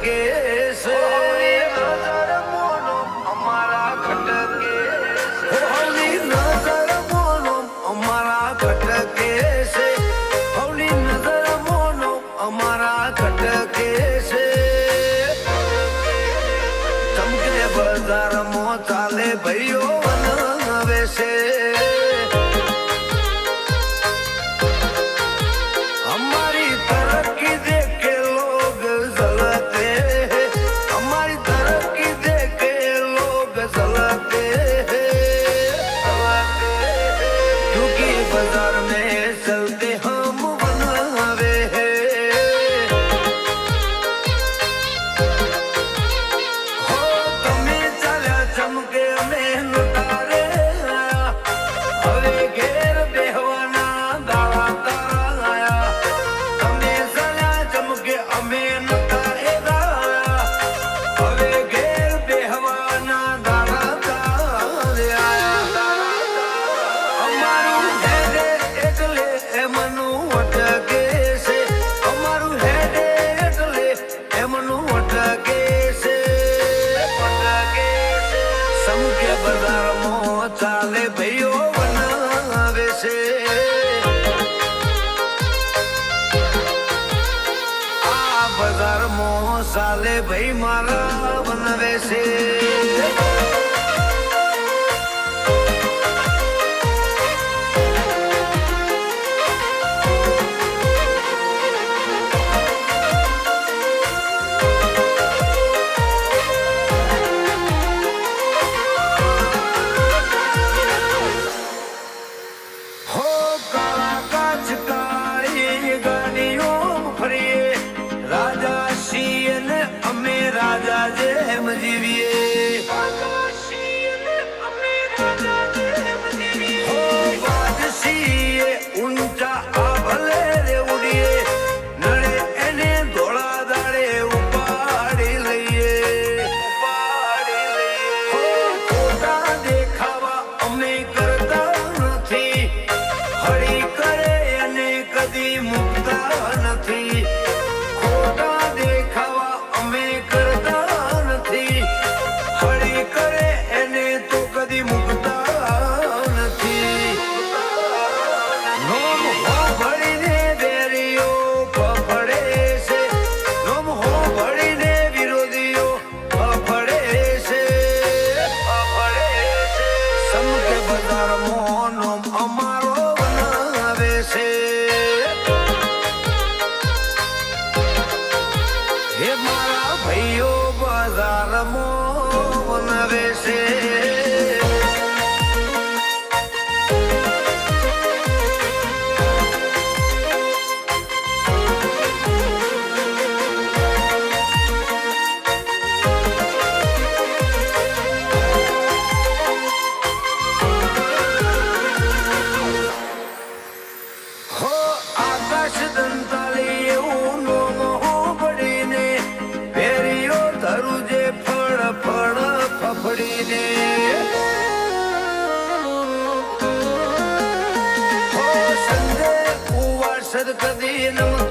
ખટકે છે નજર મોનો અમારા ખટકે છે હવલી નજર મોનો અમારા ખટકે છે હવલી નજર મોનો અમારા ખટકે છે ચમકે બજારમાં ચાલે ભાઈઓ વનવે છે बाजार में चलते हम बनावे हो तमे चल्या चमके मेहनतारे हवे घेर बेहवाना दाड़ा तारा आया तमे चल्या चमके मेहनतारे हवे घेर बेहवाना दाड़ा तारे आया मनु अटके से અમારું હેડે એટલે એમનું અટકે છે સમકે બજારમાં ચાલે ભાઈઓ બનાવે છે આ બજારમાં ચાલે ભાઈ મારા બનાવે છે राजा जेम जीविए हो बादशीए ऊंचा आभले रे उड़िए नड़े एने धोला दाड़े उपाड़ी लईए हो खोटा देखावा अमे करता નથી હરી કરે એને કદી મુકતા નથી ખોટા દેખાવા અમે કરતા નથી હળી કરે એને તો કદી મુકતા નથી નોમ હો ભળીને બેરીઓ ફફડે છે નોમ હો ભળીને વિરોધીઓ ફફડે છે સમકે બજારમાં નોમ અમારો બનાવે છે હે મારા ભાઈઓ બજારમાં બનાવે છે હો આકાશ દંતાલી એવું નોમ પડીને ફેરીઓ ધરું જે ફળ ફળ ફફડીને હો સંજય કુવાસદ કદી નમ